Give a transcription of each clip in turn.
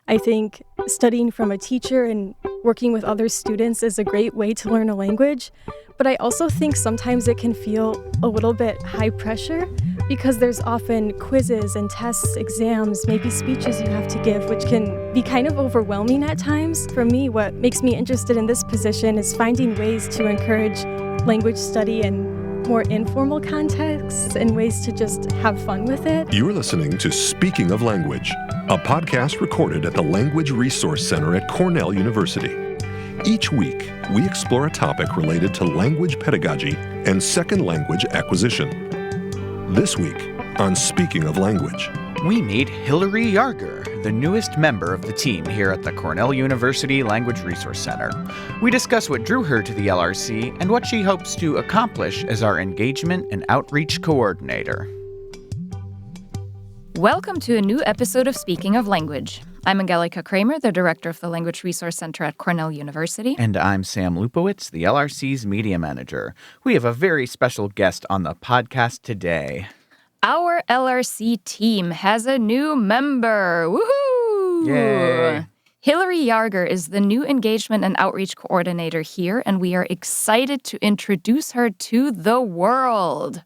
I think studying from a teacher and working with other students is a great way to learn a language. But I also think sometimes it can feel a little bit high pressure because there's often quizzes and tests, exams, maybe speeches you have to give, which can be kind of overwhelming at times. For me, what makes me interested in this position is finding ways to encourage language study in more informal contexts and ways to just have fun with it. You're listening to Speaking of Language, a podcast recorded at the Language Resource Center at Cornell University. Each week, we explore a topic related to language pedagogy and second language acquisition. This week, on Speaking of Language, we meet Hilary Yarger, the newest member of the team here at the Cornell University Language Resource Center. We discuss what drew her to the LRC and what she hopes to accomplish as our engagement and outreach coordinator. Welcome to a new episode of Speaking of Language. I'm Angelica Kramer, the director of the Language Resource Center at Cornell University. And I'm Sam Lupowitz, the LRC's media manager. We have a very special guest on the podcast today. Our LRC team has a new member. Woohoo! Yay! Hilary Yarger is the new engagement and outreach coordinator here, and we are excited to introduce her to the world.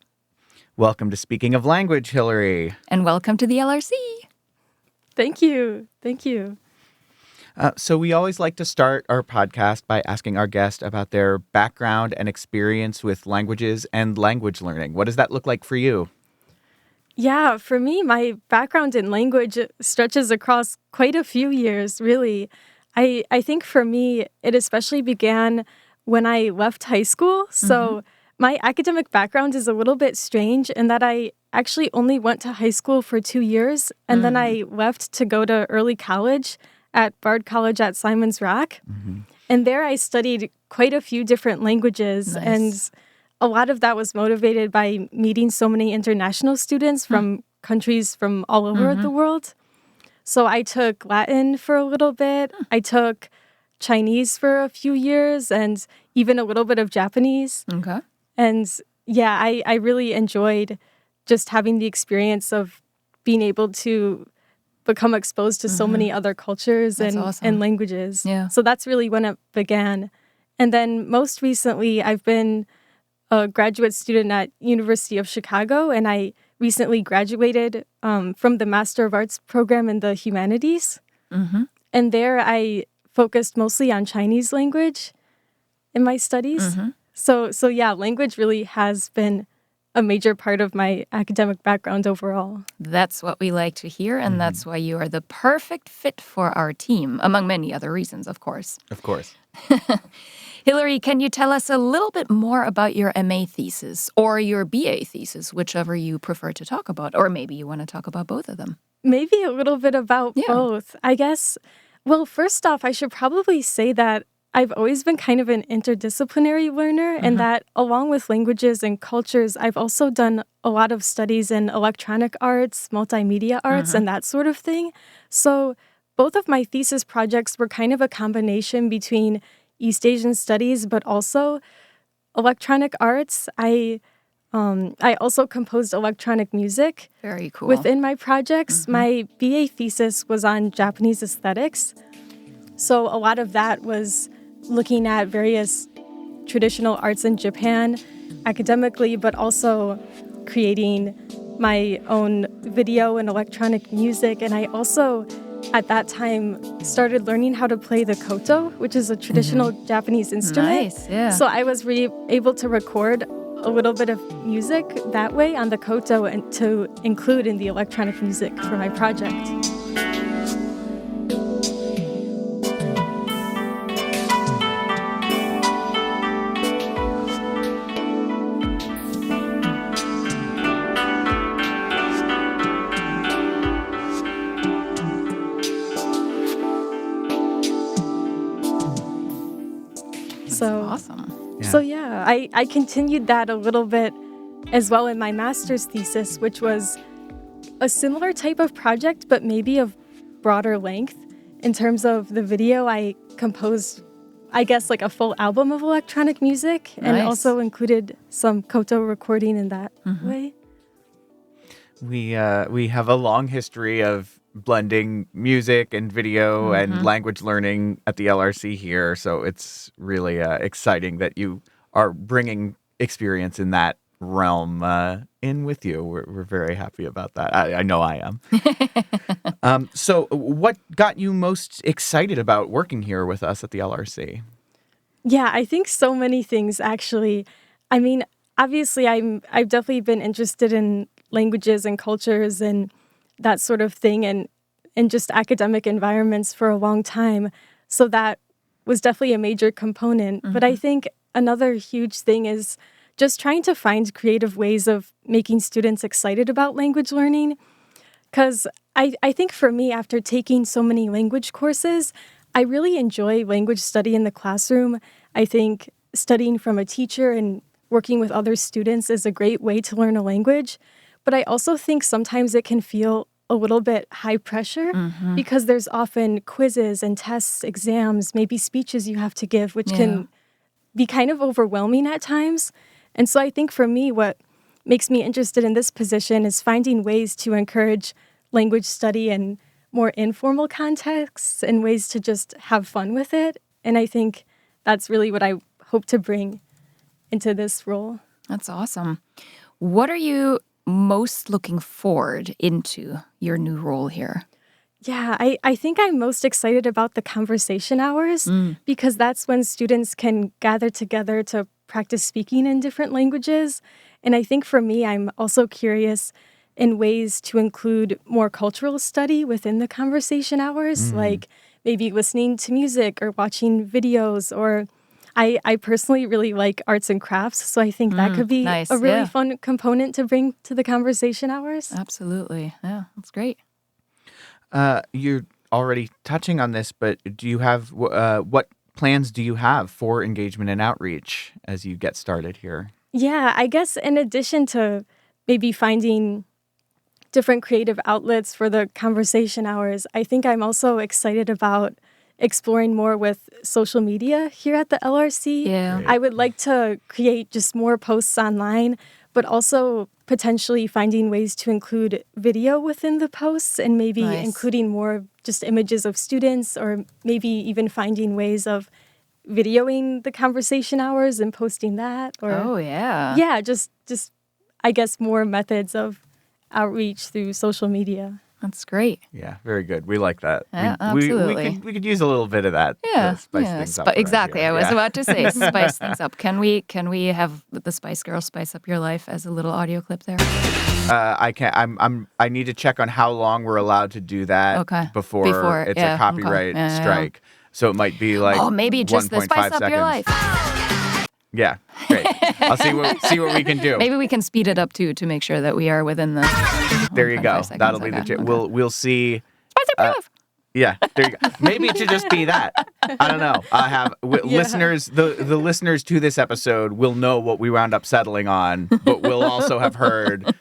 Welcome to Speaking of Language, Hilary. And welcome to the LRC. Thank you. Thank you. So we always like to start our podcast by asking our guest about their background and experience with languages and language learning. What does that look like for you? Yeah, for me, my background in language stretches across quite a few years, really. I think for me, it especially began when I left high school. So my academic background is a little bit strange in that I actually only went to high school for 2 years, and then I left to go to early college at Bard College at Simon's Rock. And there I studied quite a few different languages, and a lot of that was motivated by meeting so many international students from countries from all over the world. So I took Latin for a little bit. I took Chinese for a few years and even a little bit of Japanese. Okay. And yeah, I really enjoyed just having the experience of being able to become exposed to so many other cultures and languages. Yeah. So that's really when it began. And then most recently, I've been a graduate student at University of Chicago, and I recently graduated from the Master of Arts program in the humanities. And there I focused mostly on Chinese language in my studies. So yeah, language really has been a major part of my academic background overall. That's what we like to hear, and that's why you are the perfect fit for our team, among many other reasons, of course. Of course. Hilary, can you tell us a little bit more about your MA thesis or your BA thesis, whichever you prefer to talk about, or maybe you want to talk about both of them? Maybe a little bit about both, I guess. Well, first off, I should probably say that I've always been kind of an interdisciplinary learner, and that along with languages and cultures, I've also done a lot of studies in electronic arts, multimedia arts, and that sort of thing. So both of my thesis projects were kind of a combination between East Asian studies, but also electronic arts. I also composed electronic music. Very cool. Within my projects. My BA thesis was on Japanese aesthetics. So a lot of that was looking at various traditional arts in Japan academically, but also creating my own video and electronic music. And I also, at that time, started learning how to play the koto, which is a traditional Japanese instrument. Nice, yeah. So I was really able to record a little bit of music that way on the koto and to include in the electronic music for my project. So awesome. So yeah, I continued that a little bit as well in my master's thesis, which was a similar type of project, but maybe of broader length. In terms of the video, I composed, I guess, like a full album of electronic music, and also included some koto recording in that way. We have a long history of blending music and video and language learning at the LRC here. So it's really exciting that you are bringing experience in that realm in with you. We're very happy about that. I know I am. So what got you most excited about working here with us at the LRC? Yeah, I think so many things, actually. I mean, obviously, I've definitely been interested in languages and cultures and that sort of thing, and just academic environments for a long time. So that was definitely a major component. But I think another huge thing is just trying to find creative ways of making students excited about language learning. Because I think for me, after taking so many language courses, I really enjoy language study in the classroom. I think studying from a teacher and working with other students is a great way to learn a language. But I also think sometimes it can feel a little bit high pressure because there's often quizzes and tests, exams, maybe speeches you have to give, which can be kind of overwhelming at times. And so I think for me, what makes me interested in this position is finding ways to encourage language study in more informal contexts and ways to just have fun with it. And I think that's really what I hope to bring into this role. That's awesome. What are you most looking forward into your new role here? Yeah, I think I'm most excited about the conversation hours because that's when students can gather together to practice speaking in different languages. And I think for me, I'm also curious in ways to include more cultural study within the conversation hours, like maybe listening to music or watching videos, or I personally really like arts and crafts, so I think that could be nice, a really fun component to bring to the conversation hours. Absolutely. Yeah, that's great. You're already touching on this, but do you have what plans do you have for engagement and outreach as you get started here? Yeah, I guess in addition to maybe finding different creative outlets for the conversation hours, I think I'm also excited about exploring more with social media here at the LRC. Yeah. Great. I would like to create just more posts online, but also potentially finding ways to include video within the posts and maybe Nice. including more just images of students, or maybe even finding ways of videoing the conversation hours and posting that. Or Oh, yeah. yeah, just I guess more methods of outreach through social media. That's great. Yeah, very good. We like that. Yeah, we absolutely. could use a little bit of that. Yeah, to spice things up. exactly. I was Yeah. about to say spice things up. Can we have the Spice Girls spice up your life as a little audio clip there? I can't. I need to check on how long we're allowed to do that Okay. before it's yeah, a copyright okay. Yeah. strike. So it might be like Maybe just the 1.5 spice up seconds. your life. Yeah, great. I'll see what we can do. Maybe we can speed it up too to make sure that we are within the. There you 1.5 go. seconds. That'll be the. Okay. We'll see. Spice up your life. Yeah, there you go. Maybe it should just be that. I don't know. I have listeners. The listeners to this episode will know what we wound up settling on, but will also have heard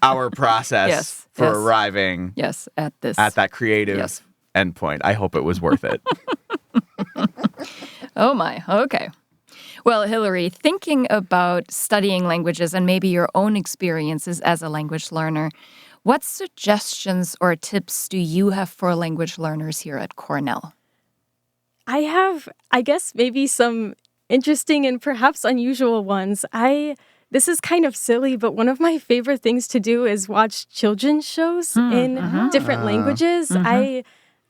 our process for arriving at that creative endpoint. I hope it was worth it. Oh my. Okay. Well, Hilary, thinking about studying languages and maybe your own experiences as a language learner, what suggestions or tips do you have for language learners here at Cornell? I have, I guess, maybe some interesting and perhaps unusual ones. This is kind of silly, but one of my favorite things to do is watch children's shows in different languages. I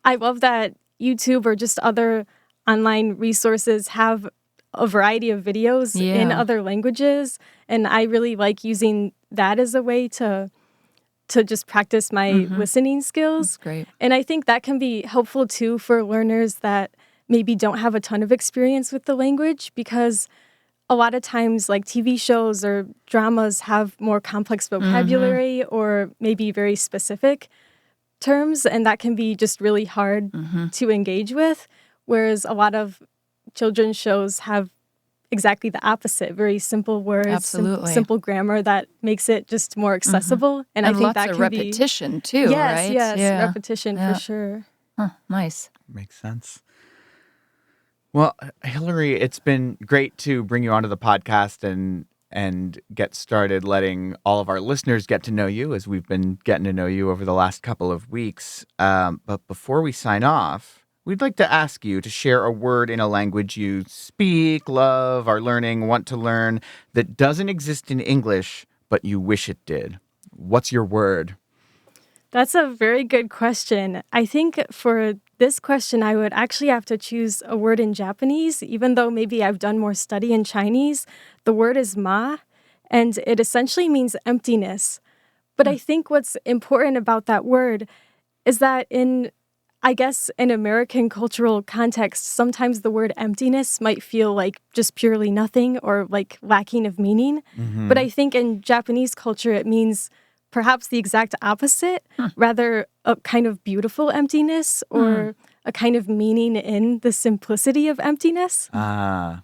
love that YouTube or just other online resources have a variety of videos in other languages, and I really like using that as a way to just practice my listening skills. That's great. And I think that can be helpful too for learners that maybe don't have a ton of experience with the language, because a lot of times like TV shows or dramas have more complex vocabulary or maybe very specific terms, and that can be just really hard to engage with, whereas a lot of children's shows have exactly the opposite, very simple words, simple grammar that makes it just more accessible. And I think lots that of can repetition too, right? Yes, repetition for sure. Huh, nice. Makes sense. Well, Hilary, it's been great to bring you onto the podcast and and get started letting all of our listeners get to know you as we've been getting to know you over the last couple of weeks. But before we sign off, we'd like to ask you to share a word in a language you speak, love, are learning, want to learn, that doesn't exist in English, but you wish it did. What's your word? That's a very good question. I think for this question, I would actually have to choose a word in Japanese, even though maybe I've done more study in Chinese. The word is ma, and it essentially means emptiness. But I think what's important about that word is that in American cultural context, sometimes the word emptiness might feel like just purely nothing or like lacking of meaning. But I think in Japanese culture, it means perhaps the exact opposite, rather a kind of beautiful emptiness or a kind of meaning in the simplicity of emptiness. And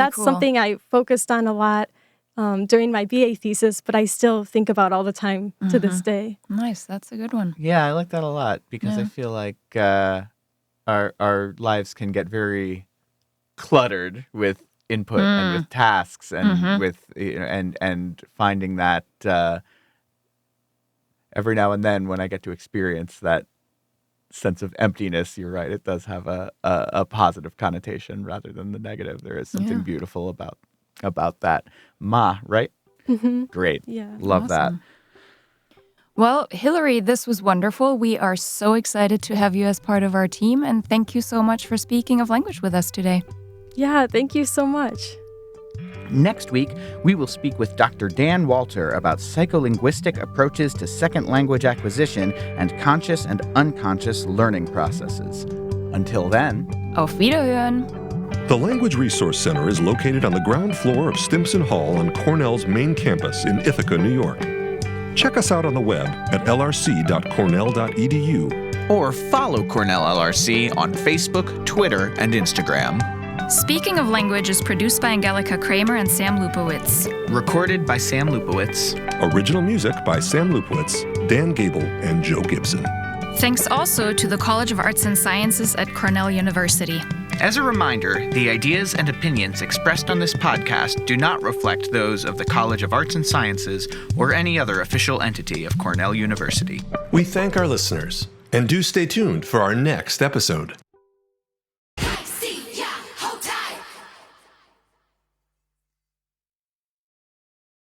that's cool. something I focused on a lot during my BA thesis, but I still think about all the time to this day. Nice. That's a good one. Yeah, I like that a lot because I feel like our lives can get very cluttered with input and with tasks and with and finding that every now and then when I get to experience that sense of emptiness, you're right, it does have a positive connotation rather than the negative. There is something beautiful about that. Ma, right? Great. Yeah. Love that. Well, Hilary, this was wonderful. We are so excited to have you as part of our team, and thank you so much for speaking of language with us today. Yeah, thank you so much. Next week, we will speak with Dr. Dan Walter about psycholinguistic approaches to second language acquisition and conscious and unconscious learning processes. Until then, Auf Wiederhören! The Language Resource Center is located on the ground floor of Stimson Hall on Cornell's main campus in Ithaca, New York. Check us out on the web at lrc.cornell.edu. or follow Cornell LRC on Facebook, Twitter, and Instagram. Speaking of Language is produced by Angelica Kramer and Sam Lupowitz. Recorded by Sam Lupowitz. Original music by Sam Lupowitz, Dan Gable, and Joe Gibson. Thanks also to the College of Arts and Sciences at Cornell University. As a reminder, the ideas and opinions expressed on this podcast do not reflect those of the College of Arts and Sciences or any other official entity of Cornell University. We thank our listeners, and do stay tuned for our next episode.